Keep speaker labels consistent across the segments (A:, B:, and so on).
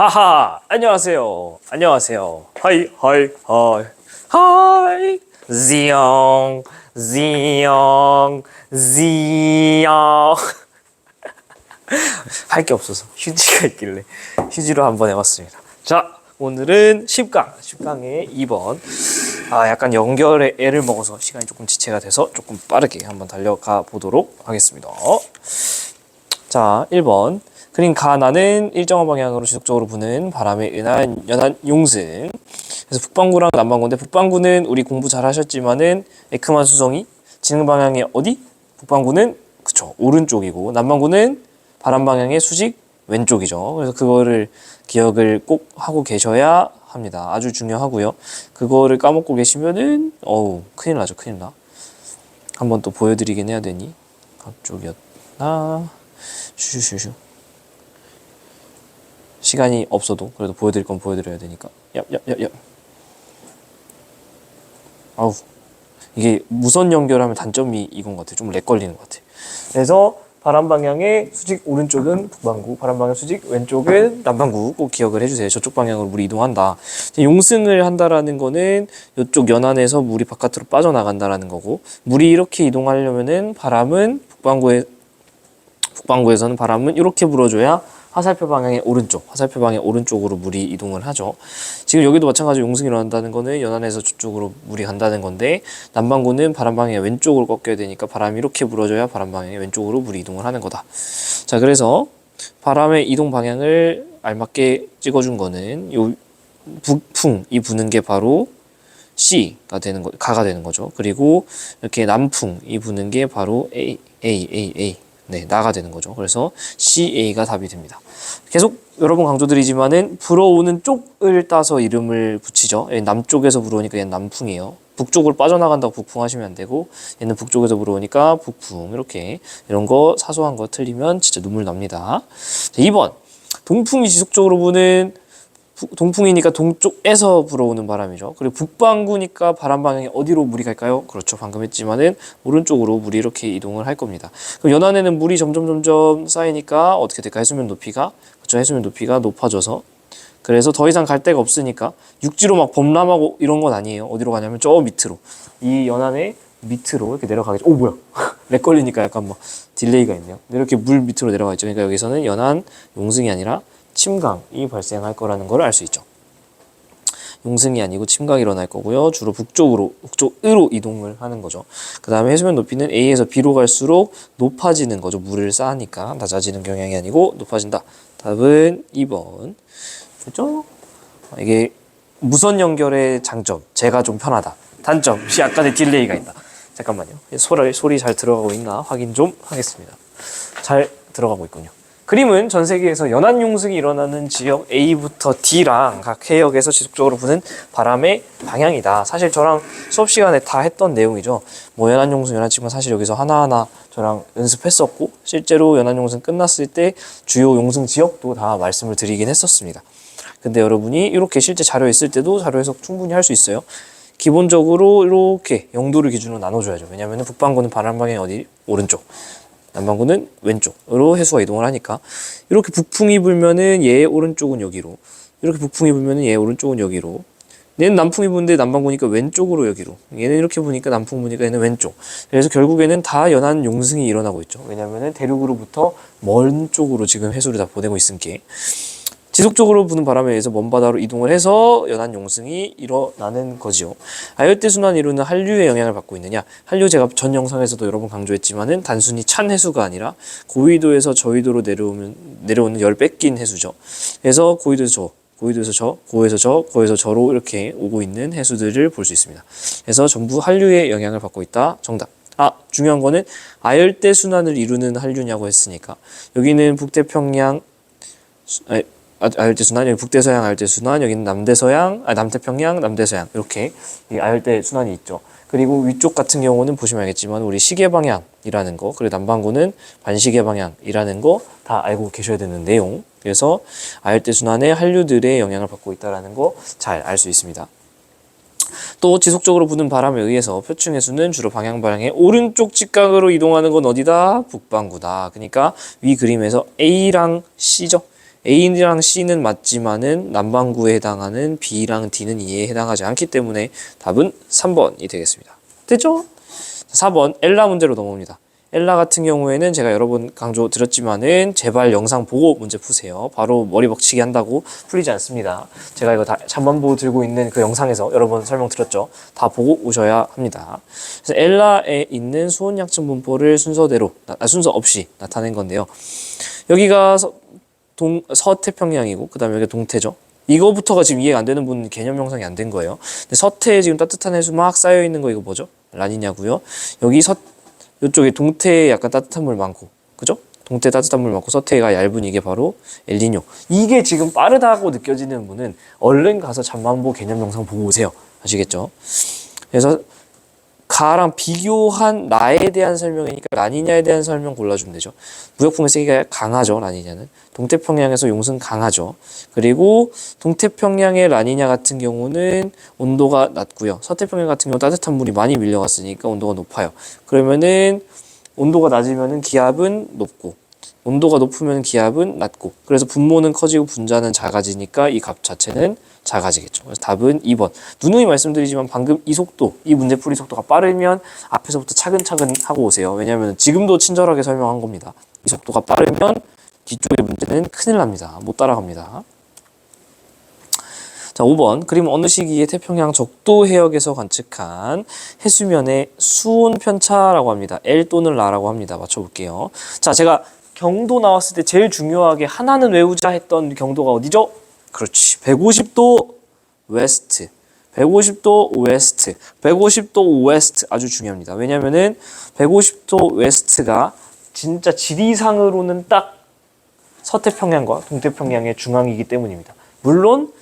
A: 하하, 안녕하세요. 안녕하세요. 하이, 하이, 하이, 하이. 지영, 지영, 지영. 할 게 없어서 휴지가 있길래 휴지로 한번 해봤습니다. 자, 오늘은 10강의 2번. 약간 연결에 애를 먹어서 시간이 조금 지체가 돼서 조금 빠르게 한번 달려가 보도록 하겠습니다. 자, 1번. 그린 가나는 일정한 방향으로 지속적으로 부는 바람의 연한 용승. 그래서 북반구랑 남반구인데, 북반구는 우리 공부 잘 하셨지만은 에크만 수성이 지능 방향이 어디? 북반구는 그쵸, 오른쪽이고, 남반구는 바람 방향의 수직 왼쪽이죠. 그래서 그거를 기억을 꼭 하고 계셔야 합니다. 아주 중요하고요. 그거를 까먹고 계시면은 큰일 나죠. 큰일 나. 한번 또 보여드리긴 해야 되니. 앞쪽이었나? 슈슈슈. 시간이 없어도 그래도 보여드릴 건 보여드려야 되니까. 얍. 아우, 이게 무선 연결하면 단점이 이건 것 같아. 좀 렉 걸리는 것 같아. 그래서 바람 방향의 수직 오른쪽은 북반구, 바람 방향 수직 왼쪽은 남반구. 꼭 기억을 해주세요. 저쪽 방향으로 물이 이동한다. 용승을 한다라는 거는 이쪽 연안에서 물이 바깥으로 빠져나간다라는 거고, 물이 이렇게 이동하려면은 바람은 북반구에서는 바람은 이렇게 불어줘야 화살표 방향의 오른쪽, 화살표 방향의 오른쪽으로 물이 이동을 하죠. 지금 여기도 마찬가지로 용승이 일어난다는 거는 연안에서 저쪽으로 물이 간다는 건데, 남반구는 바람 방향의 왼쪽으로 꺾여야 되니까 바람이 이렇게 불어줘야 바람 방향의 왼쪽으로 물이 이동을 하는 거다. 자, 그래서 바람의 이동 방향을 알맞게 찍어준 거는 요 북풍이 부는 게 바로 C가 되는 거, 가가 되는 거죠. 그리고 이렇게 남풍이 부는 게 바로 A. 네, 나가 되는 거죠. 그래서 CA가 답이 됩니다. 계속 여러 번 강조드리지만은 불어오는 쪽을 따서 이름을 붙이죠. 남쪽에서 불어오니까 얘는 남풍이에요. 북쪽으로 빠져나간다고 북풍 하시면 안 되고, 얘는 북쪽에서 불어오니까 북풍. 이렇게 이런 거 사소한 거 틀리면 진짜 눈물 납니다. 자, 2번. 동풍이 지속적으로 부는, 동풍이니까 동쪽에서 불어오는 바람이죠. 그리고 북반구니까 바람 방향이 어디로 물이 갈까요? 그렇죠. 방금 했지만은 오른쪽으로 물이 이렇게 이동을 할 겁니다. 그럼 연안에는 물이 점점 쌓이니까 어떻게 될까? 해수면 높이가, 그렇죠. 해수면 높이가 높아져서, 그래서 더 이상 갈 데가 없으니까 육지로 막 범람하고 이런 건 아니에요. 어디로 가냐면 저 밑으로, 이 연안의 밑으로 이렇게 내려가겠죠. 뭐야? 렉 걸리니까 약간 막 딜레이가 있네요. 이렇게 물 밑으로 내려가겠죠. 그러니까 여기서는 연안 용승이 아니라 침강이 발생할 거라는 걸 알 수 있죠. 용승이 아니고 침강이 일어날 거고요. 주로 북쪽으로 이동을 하는 거죠. 그 다음에 해수면 높이는 A에서 B로 갈수록 높아지는 거죠. 물을 쌓으니까 낮아지는 경향이 아니고 높아진다. 답은 2번. 그렇죠? 이게 무선 연결의 장점, 제가 좀 편하다. 단점, 약간의 딜레이가 있다. 잠깐만요. 소리 잘 들어가고 있나 확인 좀 하겠습니다. 잘 들어가고 있군요. 그림은 전 세계에서 연안 용승이 일어나는 지역 A부터 D랑 각 해역에서 지속적으로 부는 바람의 방향이다. 사실 저랑 수업 시간에 다 했던 내용이죠. 뭐 연안 용승, 연안 침강 사실 여기서 하나하나 저랑 연습했었고, 실제로 연안 용승 끝났을 때 주요 용승 지역도 다 말씀을 드리긴 했었습니다. 근데 여러분이 이렇게 실제 자료 있을 때도 자료 해석 충분히 할 수 있어요. 기본적으로 이렇게 영도를 기준으로 나눠줘야죠. 왜냐하면 북반구는 바람 방향이 어디? 오른쪽. 남반구는 왼쪽으로 해수가 이동을 하니까, 이렇게 북풍이 불면은 얘의 오른쪽은 여기로, 이렇게 북풍이 불면은 얘의 오른쪽은 여기로, 얘는 남풍이 부는데 남반구니까 왼쪽으로 여기로, 얘는 이렇게 부니까 남풍 부니까 얘는 왼쪽. 그래서 결국에는 다 연안 용승이 일어나고 있죠. 왜냐면은 대륙으로부터 먼 쪽으로 지금 해수를 다 보내고 있으니까. 지속적으로 부는 바람에 의해서 먼 바다로 이동을 해서 연안 용승이 일어나는 거지요. 아열대 순환 이루는 한류의 영향을 받고 있느냐? 한류 제가 전 영상에서도 여러 번 강조했지만은 단순히 찬 해수가 아니라 고위도에서 저위도로 내려오는 열 뺏긴 해수죠. 그래서 고위도에서 고에서 저로 이렇게 오고 있는 해수들을 볼 수 있습니다. 그래서 전부 한류의 영향을 받고 있다. 정답. 중요한 거는 아열대 순환을 이루는 한류냐고 했으니까, 여기는 북태평양, 아열대 순환, 여기 북대서양 아열대 순환, 여기는 남태평양, 남대서양, 이렇게 이 아열대 순환이 있죠. 그리고 위쪽 같은 경우는 보시면 알겠지만 우리 시계 방향이라는 거, 그리고 남반구는 반시계 방향이라는 거 다 알고 계셔야 되는 내용. 그래서 아열대 순환의 한류들의 영향을 받고 있다는 거 잘 알 수 있습니다. 또 지속적으로 부는 바람에 의해서 표층해수는 주로 방향의 오른쪽 직각으로 이동하는 건 어디다? 북반구다. 그러니까 위 그림에서 A랑 C죠. A랑 C는 맞지만은 남반구에 해당하는 B랑 D는 이에 해당하지 않기 때문에 답은 3번이 되겠습니다. 됐죠? 4번 엘라 문제로 넘어옵니다. 엘라 같은 경우에는 제가 여러 번 강조 드렸지만은 제발 영상 보고 문제 푸세요. 바로 머리 벅치게 한다고 풀리지 않습니다. 제가 이거 다 잠만보 들고 있는 그 영상에서 여러 번 설명드렸죠. 다 보고 오셔야 합니다. 그래서 엘라에 있는 수온약층 분포를 순서대로 순서 없이 나타낸 건데요. 여기가 서태평양이고 그다음에 여기 동태죠. 이거부터가 지금 이해가 안 되는 분 개념 형성이 안 된 거예요. 근데 서태에 지금 따뜻한 해수 막 쌓여 있는 거 이거 뭐죠? 라니냐고요. 여기 이쪽에 동태에 약간 따뜻한 물 많고, 그죠? 동태 따뜻한 물 많고 서태가 얇은 이게 바로 엘니뇨. 이게 지금 빠르다고 느껴지는 분은 얼른 가서 잠만보 개념 영상 보고 오세요. 아시겠죠? 그래서 가랑 비교한 나에 대한 설명이니까 라니냐에 대한 설명 골라주면 되죠. 무역풍의 세기가 강하죠. 라니냐는 동태평양에서 용승 강하죠. 그리고 동태평양의 라니냐 같은 경우는 온도가 낮고요. 서태평양 같은 경우 따뜻한 물이 많이 밀려갔으니까 온도가 높아요. 그러면은 온도가 낮으면은 기압은 높고 온도가 높으면 기압은 낮고 그래서 분모는 커지고 분자는 작아지니까 이 값 자체는 작아지겠죠. 그래서 답은 2번. 누누이 말씀드리지만 방금 이 속도, 이 문제풀이 속도가 빠르면 앞에서부터 차근차근 하고 오세요. 왜냐하면 지금도 친절하게 설명한 겁니다. 이 속도가 빠르면 뒤쪽의 문제는 큰일 납니다. 못 따라갑니다. 자, 5번. 그림 어느 시기에 태평양 적도 해역에서 관측한 해수면의 수온 편차라고 합니다. L 또는 라라고 합니다. 맞춰볼게요. 자, 제가 경도 나왔을 때 제일 중요하게 하나는 외우자 했던 경도가 어디죠? 그렇지. 150도 웨스트. 150도 웨스트. 150도 웨스트 아주 중요합니다. 왜냐면은 150도 웨스트가 진짜 지리상으로는 딱 서태평양과 동태평양의 중앙이기 때문입니다. 물론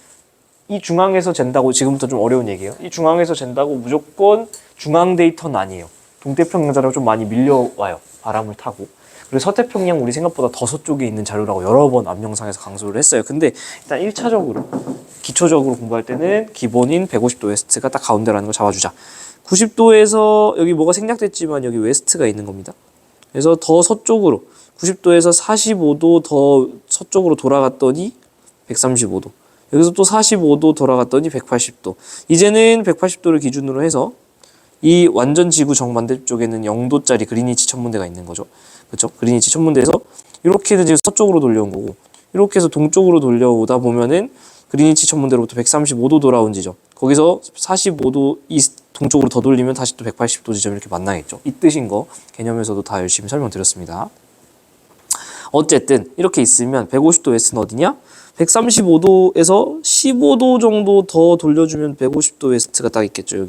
A: 이 중앙에서 잰다고 지금부터 좀 어려운 얘기예요. 이 중앙에서 잰다고 무조건 중앙 데이터는 아니에요. 동태평양자랑 좀 많이 밀려와요. 바람을 타고. 그리고 서태평양 우리 생각보다 더 서쪽에 있는 자료라고 여러 번 앞 영상에서 강조를 했어요. 근데 일단 1차적으로 기초적으로 공부할 때는 기본인 150도 웨스트가 딱 가운데라는 걸 잡아주자. 90도에서 여기 뭐가 생략됐지만 여기 웨스트가 있는 겁니다. 그래서 더 서쪽으로 90도에서 45도 더 서쪽으로 돌아갔더니 135도. 여기서 또 45도 돌아갔더니 180도. 이제는 180도를 기준으로 해서 이 완전 지구 정반대 쪽에는 0도짜리 그린위치 천문대가 있는 거죠. 그렇죠? 그린위치 천문대에서 이렇게 해서 서쪽으로 돌려온 거고 이렇게 해서 동쪽으로 돌려오다 보면은 그린위치 천문대로부터 135도 돌아온 지점. 거기서 45도 이 동쪽으로 더 돌리면 다시 또 180도 지점 이렇게 만나겠죠. 이 뜻인 거 개념에서도 다 열심히 설명드렸습니다. 어쨌든 이렇게 있으면 150도 웨스트는 어디냐? 135도에서 15도 정도 더 돌려주면 150도 웨스트가 딱 있겠죠.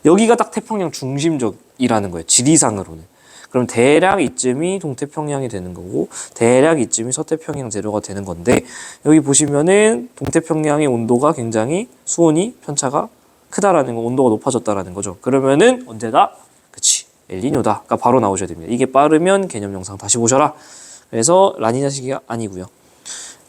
A: 여기가 딱 태평양 중심적이라는 거예요. 지리상으로는. 그럼 대략 이쯤이 동태평양이 되는 거고 대략 이쯤이 서태평양 재료가 되는 건데 여기 보시면은 동태평양의 온도가 굉장히 수온이 편차가 크다라는 거, 온도가 높아졌다라는 거죠. 그러면은 언제다? 그치, 엘니뇨다. 가 바로 나오셔야 됩니다. 이게 빠르면 개념 영상 다시 보셔라. 그래서 라니냐 시기가 아니고요.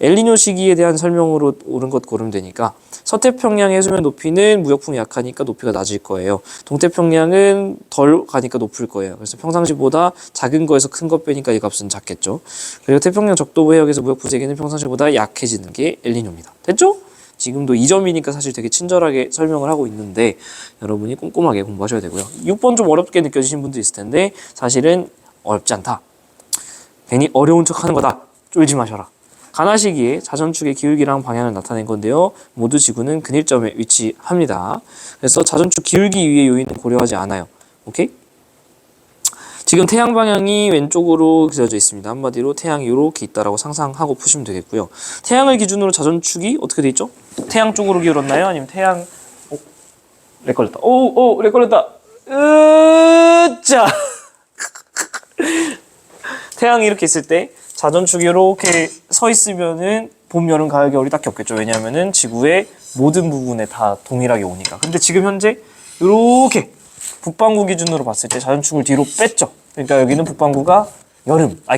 A: 엘니뇨 시기에 대한 설명으로 옳은 것 고르면 되니까 서태평양 해수면 높이는 무역풍이 약하니까 높이가 낮을 거예요. 동태평양은 덜 가니까 높을 거예요. 그래서 평상시보다 작은 거에서 큰 거 빼니까 이 값은 작겠죠. 그리고 태평양 적도부 해역에서 무역풍 세기는 평상시보다 약해지는 게 엘니뇨입니다. 됐죠? 지금도 2점이니까 사실 되게 친절하게 설명을 하고 있는데 여러분이 꼼꼼하게 공부하셔야 되고요. 6번 좀 어렵게 느껴지신 분도 있을 텐데 사실은 어렵지 않다. 괜히 어려운 척 하는 거다. 쫄지 마셔라. 가나 시기에 자전축의 기울기랑 방향을 나타낸 건데요. 모두 지구는 근일점에 위치합니다. 그래서 자전축 기울기 위의 요인은 고려하지 않아요. 오케이? 지금 태양 방향이 왼쪽으로 그려져 있습니다. 한마디로 태양이 이렇게 있다라고 상상하고 푸시면 되겠고요. 태양을 기준으로 자전축이 어떻게 돼 있죠? 태양 쪽으로 기울었나요? 아니면 태양... 렉 걸렸다. 렉 걸렸다. 자 태양이 이렇게 있을 때 자전축이 이렇게 서 있으면은 봄, 여름, 가을, 겨울이 딱히 없겠죠. 왜냐하면은 지구의 모든 부분에 다 동일하게 오니까. 근데 지금 현재 이렇게 북반구 기준으로 봤을 때 자전축을 뒤로 뺐죠. 그러니까 여기는 북반구가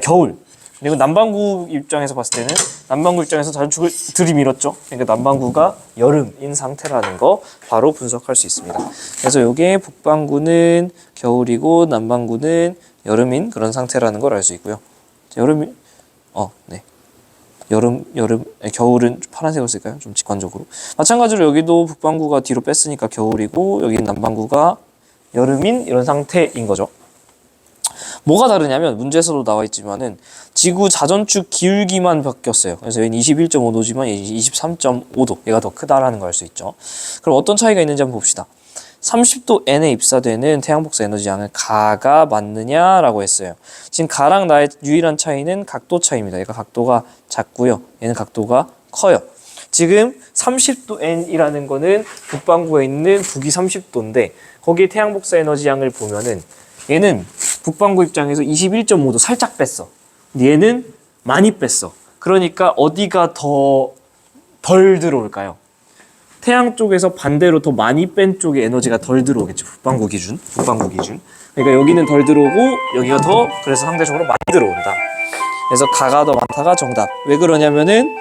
A: 겨울. 그리고 남반구 입장에서 봤을 때는 남반구 입장에서 자전축을 들이밀었죠. 그러니까 남반구가 여름인 상태라는 거 바로 분석할 수 있습니다. 그래서 이게 북반구는 겨울이고 남반구는 여름인 그런 상태라는 걸 알 수 있고요. 여름이 네. 겨울은 파란색을 쓸까요? 좀 직관적으로. 마찬가지로 여기도 북반구가 뒤로 뺐으니까 겨울이고 여기는 남반구가 여름인 이런 상태인 거죠. 뭐가 다르냐면 문제에서도 나와 있지만은 지구 자전축 기울기만 바뀌었어요. 그래서 얘는 21.5도지만 얘는 23.5도. 얘가 더 크다라는 걸 알 수 있죠. 그럼 어떤 차이가 있는지 한번 봅시다. 30도 N에 입사되는 태양복사 에너지 양을 가가 맞느냐라고 했어요. 지금 가랑 나의 유일한 차이는 각도 차이입니다. 얘가 각도가 작고요. 얘는 각도가 커요. 지금 30도 N이라는 거는 북반구에 있는 북위 30도인데 거기에 태양복사 에너지 양을 보면은 얘는 북반구 입장에서 21.5도 살짝 뺐어. 얘는 많이 뺐어. 그러니까 어디가 더 덜 들어올까요? 태양 쪽에서 반대로 더 많이 뺀 쪽에 에너지가 덜 들어오겠죠. 북반구 기준. 그러니까 여기는 덜 들어오고 여기가 더 그래서 상대적으로 많이 들어온다. 그래서 가가 더 많다가 정답. 왜 그러냐면은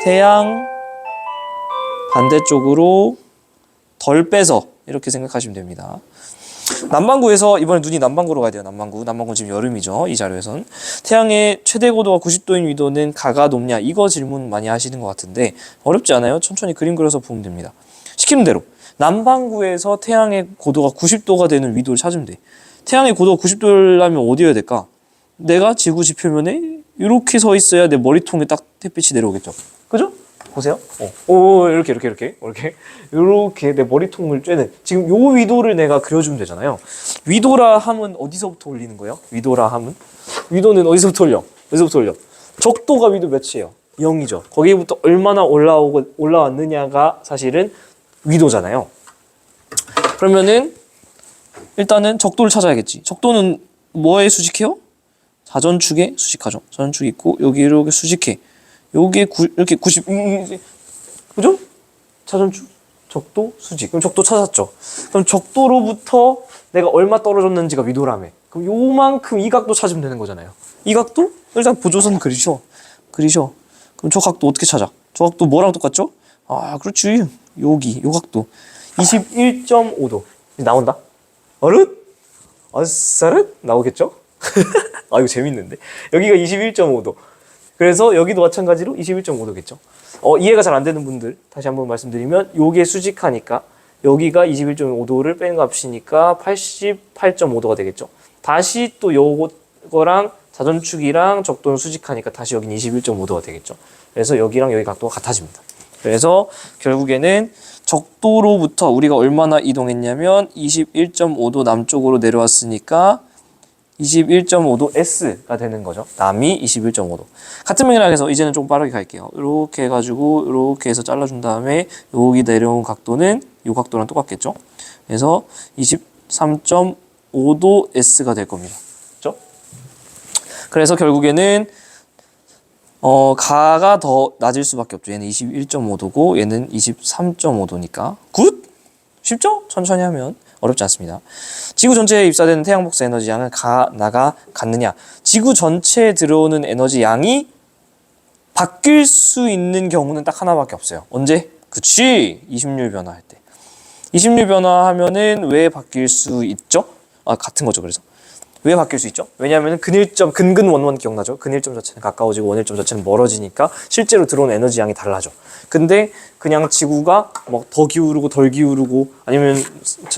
A: 태양 반대쪽으로 덜 빼서 이렇게 생각하시면 됩니다. 남반구에서 이번에 눈이 남반구로 가야 돼요. 남반구 지금 여름이죠. 이 자료에선 태양의 최대 고도가 90도인 위도는 가가 높냐 이거 질문 많이 하시는 것 같은데 어렵지 않아요. 천천히 그림 그려서 보면 됩니다. 시키는 대로 남반구에서 태양의 고도가 90도가 되는 위도를 찾으면 돼. 태양의 고도가 90도라면 어디여야 될까? 내가 지구 지표면에 이렇게 서 있어야 내 머리통에 딱 햇빛이 내려오겠죠. 그죠? 보세요. 이렇게 내 머리통을 쬐는 지금 요 위도를 내가 그려주면 되잖아요. 위도라 함은 어디서부터 올리는 거예요? 위도는 어디서부터 올려? 적도가 위도 몇이에요? 0이죠. 거기부터 얼마나 올라왔느냐가 사실은 위도잖아요. 그러면은 일단은 적도를 찾아야겠지. 적도는 뭐에 수직해요? 자전축에 수직하죠. 자전축이 있고 여기 이렇게 수직해. 요게 이렇게 90 그죠? 자전축, 적도, 수직. 그럼 적도 찾았죠. 그럼 적도로부터 내가 얼마 떨어졌는지가 위도라며. 그럼 요만큼 이 각도 찾으면 되는 거잖아요. 이 각도? 일단 보조선 그리셔. 그럼 저 각도 어떻게 찾아? 저 각도 뭐랑 똑같죠? 아, 그렇지. 요 각도. 21.5도. 나온다? 어슷 나오겠죠? 아, 이거 재밌는데. 여기가 21.5도. 그래서 여기도 마찬가지로 21.5도겠죠. 이해가 잘 안 되는 분들 다시 한번 말씀드리면 요게 수직하니까 여기가 21.5도를 뺀 값이니까 88.5도가 되겠죠. 다시 또 요거랑 자전축이랑 적도는 수직하니까 다시 여기는 21.5도가 되겠죠. 그래서 여기랑 여기 각도가 같아집니다. 그래서 결국에는 적도로부터 우리가 얼마나 이동했냐면 21.5도 남쪽으로 내려왔으니까 21.5도 S가 되는 거죠. 남이 21.5도. 같은 맥락에서 이제는 좀 빠르게 갈게요. 이렇게 해가지고 이렇게 해서 잘라준 다음에 여기 내려온 각도는 이 각도랑 똑같겠죠. 그래서 23.5도 S가 될 겁니다. 그렇죠? 그래서 결국에는 가가 더 낮을 수밖에 없죠. 얘는 21.5도고 얘는 23.5도니까 굿! 쉽죠? 천천히 하면 어렵지 않습니다. 지구 전체에 입사되는 태양 복사 에너지 양은 나가 같느냐? 지구 전체에 들어오는 에너지 양이 바뀔 수 있는 경우는 딱 하나밖에 없어요. 언제? 그치! 이심률 변화할 때. 이심률 변화하면은 왜 바뀔 수 있죠? 같은 거죠. 그래서 왜 바뀔 수 있죠? 왜냐하면 근근원원 기억나죠? 근일점 자체는 가까워지고 원일점 자체는 멀어지니까 실제로 들어오는 에너지 양이 달라져. 근데 그냥 지구가 뭐 더 기울고 덜 기울고 아니면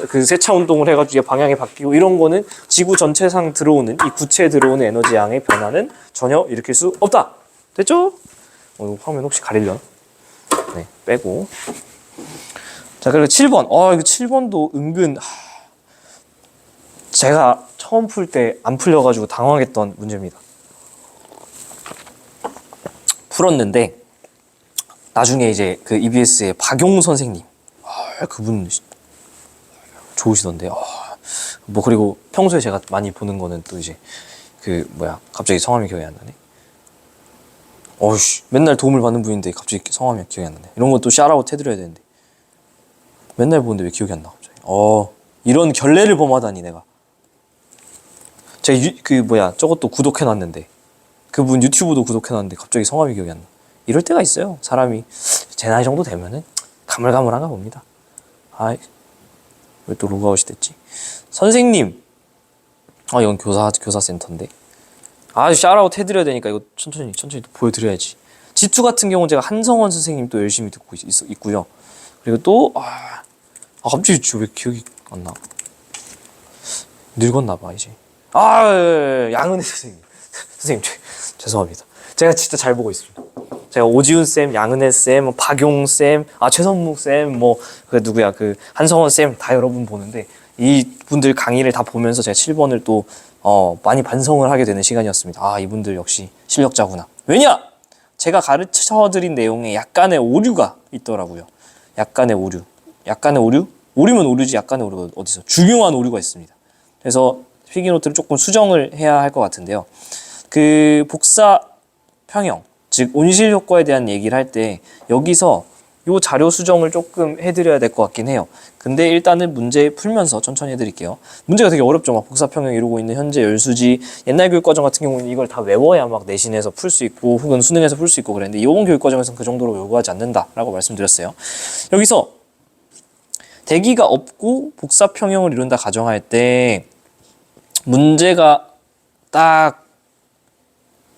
A: 그 세차 운동을 해가지고 방향이 바뀌고 이런 거는 지구 전체상 들어오는 이 구체에 들어오는 에너지 양의 변화는 전혀 일으킬 수 없다. 됐죠? 화면 혹시 가리려나? 네, 빼고. 자, 그리고 7번. 이거 7번도 은근 제가 처음 풀 때 안 풀려가지고 당황했던 문제입니다. 풀었는데 나중에 이제 그 EBS의 박용 선생님 그분 좋으시던데 뭐 그리고 평소에 제가 많이 보는 거는 또 이제 갑자기 성함이 기억이 안 나네. 맨날 도움을 받는 분인데 갑자기 성함이 기억이 안 나네. 이런 것도 샤라웃 해드려야 되는데 맨날 보는데 왜 기억이 안 나 갑자기. 이런 결례를 범하다니 내가. 제가 저것도 구독해놨는데 그분 유튜브도 구독해놨는데 갑자기 성함이 기억이 안 나. 이럴 때가 있어요. 사람이 제 나이 정도 되면은 가물가물한가 봅니다. 왜 또 로그아웃이 됐지? 선생님. 이건 교사센터인데. 샤라웃 해드려야 되니까 이거 천천히 또 보여드려야지. G2 같은 경우는 제가 한성원 선생님 또 열심히 듣고 있고요. 그리고 또 갑자기 왜 기억이 안 나? 늙었나 봐 이제. 양은혜 선생님. 선생님 죄송합니다. 제가 진짜 잘 보고 있습니다. 제가 오지훈 쌤, 양은혜 쌤, 박용 쌤, 최선묵 쌤, 그 한성원 쌤 다 여러분 보는데 이 분들 강의를 다 보면서 제가 7번을 또 많이 반성을 하게 되는 시간이었습니다. 이분들 역시 실력자구나. 왜냐? 제가 가르쳐드린 내용에 약간의 오류가 있더라고요. 약간의 오류. 오류면 오류지 약간의 오류가 어디서? 중요한 오류가 있습니다. 그래서 필기노트를 조금 수정을 해야 할 것 같은데요. 그 복사 평형, 즉 온실 효과에 대한 얘기를 할 때 여기서 요 자료 수정을 조금 해드려야 될 것 같긴 해요. 근데 일단은 문제 풀면서 천천히 해드릴게요. 문제가 되게 어렵죠. 막 복사 평형 이루고 있는 현재 열수지, 옛날 교육과정 같은 경우는 이걸 다 외워야 막 내신에서 풀 수 있고 혹은 수능에서 풀 수 있고 그랬는데 이번 교육과정에서는 그 정도로 요구하지 않는다라고 말씀드렸어요. 여기서 대기가 없고 복사 평형을 이룬다 가정할 때 문제가 딱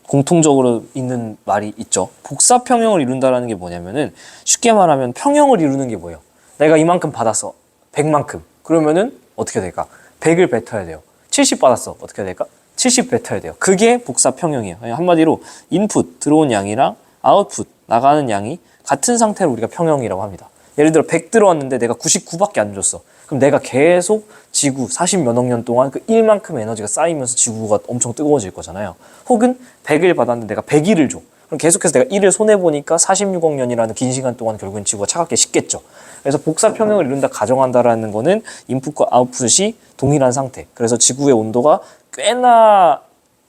A: 공통적으로 있는 말이 있죠. 복사 평형을 이룬다라는 게 뭐냐면은 쉽게 말하면 평형을 이루는 게 뭐예요? 내가 이만큼 받았어. 100만큼. 그러면은 어떻게 될까? 100을 뱉어야 돼요. 70 받았어. 어떻게 될까? 70 뱉어야 돼요. 그게 복사 평형이에요. 한마디로 인풋 들어온 양이랑 아웃풋 나가는 양이 같은 상태로 우리가 평형이라고 합니다. 예를 들어 100 들어왔는데 내가 99밖에 안 줬어. 그럼 내가 계속 지구 40몇억 년 동안 그 1만큼 에너지가 쌓이면서 지구가 엄청 뜨거워질 거잖아요. 혹은 100을 받았는데 내가 101을 줘. 그럼 계속해서 내가 1을 손해보니까 46억 년이라는 긴 시간 동안 결국엔 지구가 차갑게 식겠죠. 그래서 복사 평형을 이룬다 가정한다라는 거는 인풋과 아웃풋이 동일한 상태. 그래서 지구의 온도가 꽤나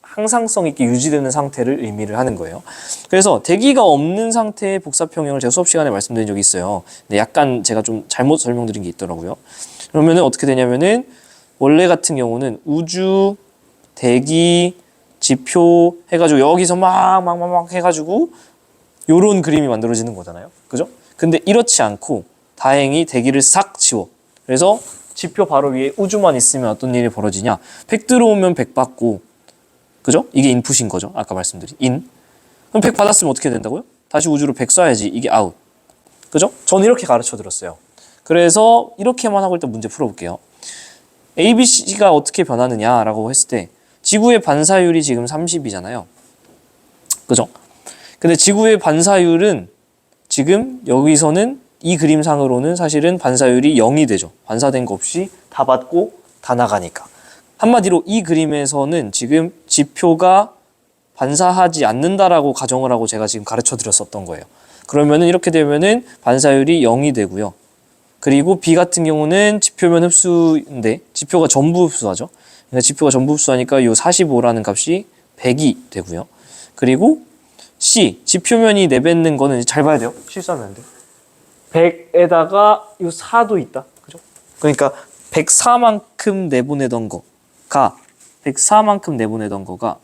A: 항상성 있게 유지되는 상태를 의미를 하는 거예요. 그래서 대기가 없는 상태의 복사 평형을 제가 수업 시간에 말씀드린 적이 있어요. 근데 약간 제가 좀 잘못 설명드린 게 있더라고요. 그러면은 어떻게 되냐면은 원래 같은 경우는 우주, 대기, 지표 해가지고 여기서 막 해가지고 요런 그림이 만들어지는 거잖아요. 그죠? 근데 이렇지 않고 다행히 대기를 싹 지워. 그래서 지표 바로 위에 우주만 있으면 어떤 일이 벌어지냐? 100 들어오면 100 받고 그죠? 이게 인풋인 거죠. 아까 말씀드린 인. 그럼 100 받았으면 어떻게 된다고요? 다시 우주로 100 쏴야지. 이게 아웃. 그죠? 저는 이렇게 가르쳐 드렸어요. 그래서 이렇게만 하고 일단 문제 풀어볼게요. ABC가 어떻게 변하느냐라고 했을 때 지구의 반사율이 지금 30이잖아요. 그죠? 근데 지구의 반사율은 지금 여기서는 이 그림상으로는 사실은 반사율이 0이 되죠. 반사된 거 없이 다 받고 다 나가니까. 한마디로 이 그림에서는 지금 지표가 반사하지 않는다라고 가정을 하고 제가 지금 가르쳐 드렸었던 거예요. 그러면은 이렇게 되면은 반사율이 0이 되고요. 그리고 B 같은 경우는 지표면 흡수인데 지표가 전부 흡수하죠. 그러니까 지표가 전부 흡수하니까 이 45라는 값이 100이 되고요. 그리고 C, 지표면이 내뱉는 거는 잘 봐야 돼요. 실수하면 안 돼요. 100에다가 이 4도 있다. 그죠? 그러니까 104만큼 내보내던 거가 104만큼 내보내던 거가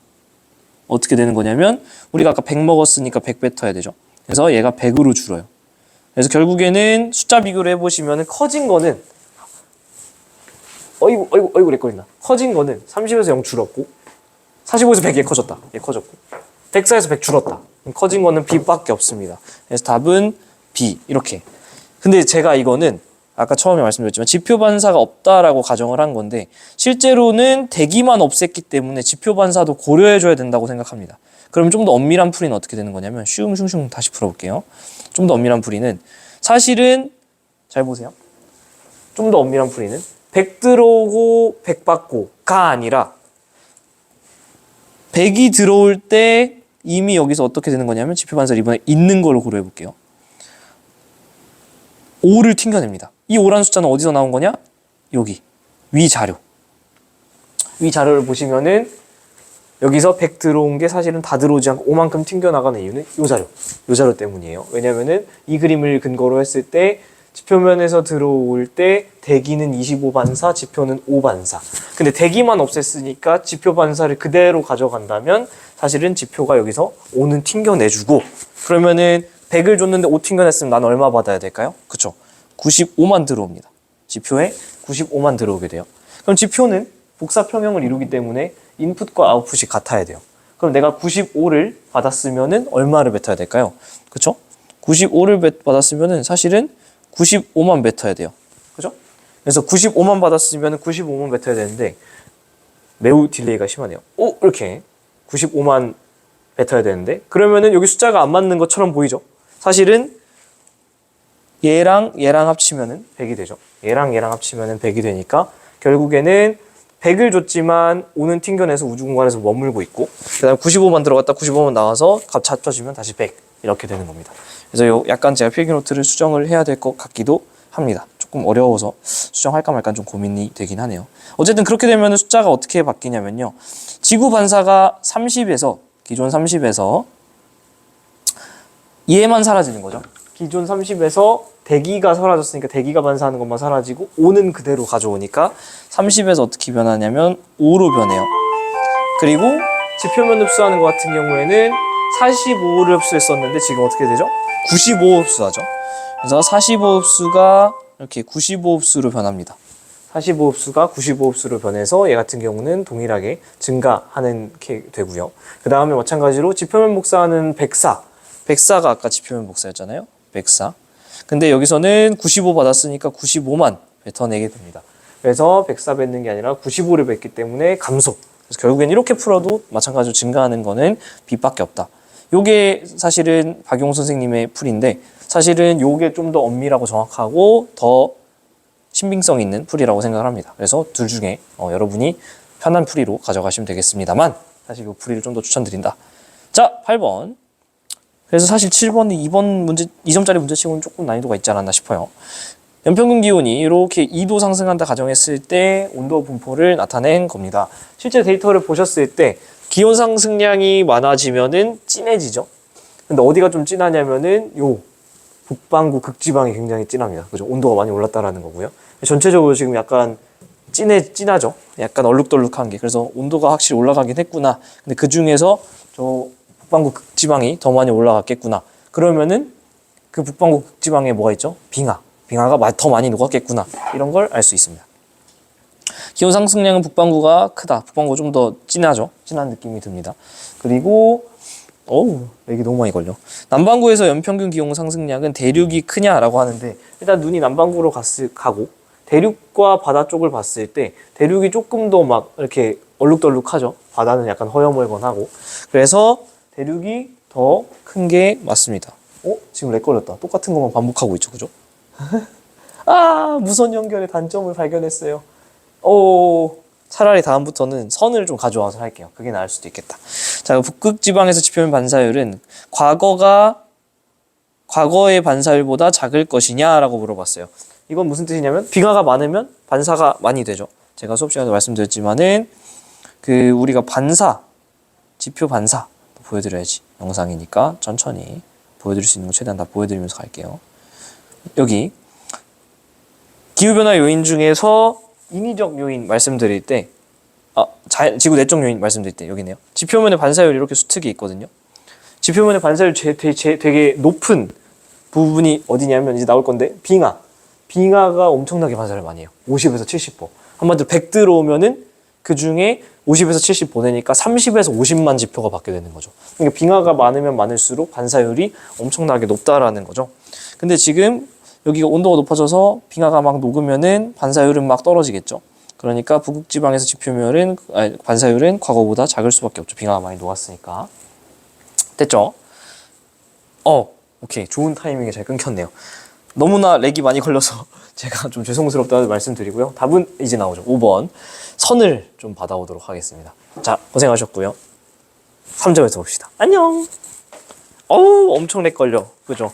A: 어떻게 되는 거냐면 우리가 아까 100 먹었으니까 100 뱉어야 되죠. 그래서 얘가 100으로 줄어요. 그래서 결국에는 숫자 비교를 해보시면 커진 거는 어이구 렉걸린다. 커진 거는 30에서 0 줄었고 45에서 100 얘 커졌다. 얘 커졌고 104에서 100 줄었다. 커진 거는 B밖에 없습니다. 그래서 답은 B 이렇게. 근데 제가 이거는 아까 처음에 말씀드렸지만 지표 반사가 없다라고 가정을 한 건데 실제로는 대기만 없앴기 때문에 지표 반사도 고려해줘야 된다고 생각합니다. 그럼 좀 더 엄밀한 풀이는 어떻게 되는 거냐면 슝슝슝 다시 풀어볼게요. 좀 더 엄밀한 풀이는 사실은 잘 보세요. 좀 더 엄밀한 풀이는 100 들어오고 100 받고가 아니라 100이 들어올 때 이미 여기서 어떻게 되는 거냐면 지표 반사를 이번에 있는 걸로 고려해 볼게요. 5를 튕겨냅니다. 이 5라는 숫자는 어디서 나온 거냐? 여기 위 자료. 위 자료를 보시면은 여기서 100 들어온 게 사실은 다 들어오지 않고 5만큼 튕겨나가는 이유는 이 자료 때문이에요. 왜냐면은 이 그림을 근거로 했을 때 지표면에서 들어올 때 대기는 25반사, 지표는 5반사. 근데 대기만 없앴으니까 지표 반사를 그대로 가져간다면 사실은 지표가 여기서 5는 튕겨내주고 그러면은 100을 줬는데 5 튕겨냈으면 난 얼마 받아야 될까요? 그쵸? 95만 들어옵니다. 지표에 95만 들어오게 돼요. 그럼 지표는 복사 평형을 이루기 때문에 인풋과 아웃풋이 같아야 돼요. 그럼 내가 95를 받았으면은 얼마를 뱉어야 될까요? 그쵸? 95를 받았으면은 사실은 95만 뱉어야 돼요. 그죠? 그래서 95만 받았으면 95만 뱉어야 되는데 매우 딜레이가 심하네요. 오, 이렇게 95만 뱉어야 되는데 그러면은 여기 숫자가 안 맞는 것처럼 보이죠? 사실은 얘랑 합치면은 100이 되죠. 얘랑 합치면은 100이 되니까 결국에는 100을 줬지만 5는 튕겨내서 우주 공간에서 머물고 있고 그다음 95만 들어갔다 95만 나와서 값 합쳐지면 다시 100 이렇게 되는 겁니다. 그래서 요 약간 제가 필기노트를 수정을 해야 될 것 같기도 합니다. 조금 어려워서 수정할까 말까 좀 고민이 되긴 하네요. 어쨌든 그렇게 되면 숫자가 어떻게 바뀌냐면요. 지구 반사가 30에서 기존 30에서 얘만 사라지는 거죠. 기존 30에서 대기가 사라졌으니까 대기가 반사하는 것만 사라지고 5는 그대로 가져오니까 30에서 어떻게 변하냐면 5로 변해요. 그리고 지표면 흡수하는 것 같은 경우에는 45를 흡수했었는데 지금 어떻게 되죠? 95 흡수하죠. 그래서 45 흡수가 이렇게 95 흡수로 변합니다. 45 흡수가 95 흡수로 변해서 얘 같은 경우는 동일하게 증가하는 게 되고요. 그 다음에 마찬가지로 지표면 복사하는 104가 아까 지표면 복사였잖아요. 104. 근데 여기서는 95 받았으니까 95만 뱉어내게 됩니다. 그래서 104 뱉는 게 아니라 95를 뱉기 때문에 감소. 그래서 결국엔 이렇게 풀어도 마찬가지로 증가하는 거는 B밖에 없다. 요게 사실은 박용 선생님의 풀인데 사실은 요게 좀 더 엄밀하고 정확하고 더 신빙성 있는 풀이라고 생각을 합니다. 그래서 둘 중에 여러분이 편한 풀이로 가져가시면 되겠습니다만 사실 이 풀이를 좀 더 추천드린다. 자, 8번. 그래서 사실 7번이 2번 문제, 2점짜리 문제치고는 조금 난이도가 있지 않았나 싶어요. 연평균 기온이 이렇게 2도 상승한다 가정했을 때 온도 분포를 나타낸 겁니다. 실제 데이터를 보셨을 때 기온 상승량이 많아지면은 진해지죠. 근데 어디가 좀 진하냐면은 요 북반구 극지방이 굉장히 진합니다. 그죠? 온도가 많이 올랐다라는 거고요. 전체적으로 지금 약간 진하죠. 약간 얼룩덜룩한 게. 그래서 온도가 확실히 올라가긴 했구나. 근데 그 중에서 저 북반구 극지방이 더 많이 올라갔겠구나. 그러면은 그 북반구 극지방에 뭐가 있죠? 빙하가 더 많이 녹았겠구나. 이런 걸 알 수 있습니다. 기온 상승량은 북반구가 크다. 북반구가 좀 더 진하죠. 진한 느낌이 듭니다. 그리고 렉이 너무 많이 걸려. 남반구에서 연평균 기온 상승량은 대륙이 크냐라고 하는데 일단 눈이 남반구로 가고 대륙과 바다 쪽을 봤을 때 대륙이 조금 더 막 이렇게 얼룩덜룩하죠. 바다는 약간 허여멀건하고 그래서 대륙이 더 큰 게 맞습니다. 지금 렉 걸렸다. 똑같은 것만 반복하고 있죠. 그죠? 무선 연결의 단점을 발견했어요. 차라리 다음부터는 선을 좀 가져와서 할게요. 그게 나을 수도 있겠다. 자, 북극지방에서 지표면 반사율은 과거의 반사율보다 작을 것이냐라고 물어봤어요. 이건 무슨 뜻이냐면 빙하가 많으면 반사가 많이 되죠. 제가 수업 시간에 말씀드렸지만은 우리가 지표 반사 보여드려야지. 영상이니까 천천히 보여드릴 수 있는 거 최대한 다 보여드리면서 갈게요. 여기 기후변화 요인 중에서 인위적 요인 말씀드릴 때 지구 내적 요인 말씀드릴 때 여기네요. 지표면의 반사율 이렇게 수특이 있거든요. 지표면의 반사율 되게 높은 부분이 어디냐면 이제 나올 건데 빙하가 엄청나게 반사를 많이 해요. 50에서 70%. 한마디로 100 들어오면은 그 중에 50에서 70 보내니까 30에서 50만 지표가 받게 되는 거죠. 그러니까 빙하가 많으면 많을수록 반사율이 엄청나게 높다라는 거죠. 근데 지금 여기가 온도가 높아져서 빙하가 막 녹으면은 반사율은 막 떨어지겠죠. 그러니까 북극지방에서 반사율은 과거보다 작을 수밖에 없죠. 빙하가 많이 녹았으니까. 됐죠? 오케이. 좋은 타이밍에 잘 끊겼네요. 너무나 렉이 많이 걸려서 제가 좀 죄송스럽다고 말씀드리고요. 답은 이제 나오죠. 5번. 선을 좀 받아오도록 하겠습니다. 자, 고생하셨고요. 3점에서 봅시다. 안녕! 엄청 렉 걸려. 그죠?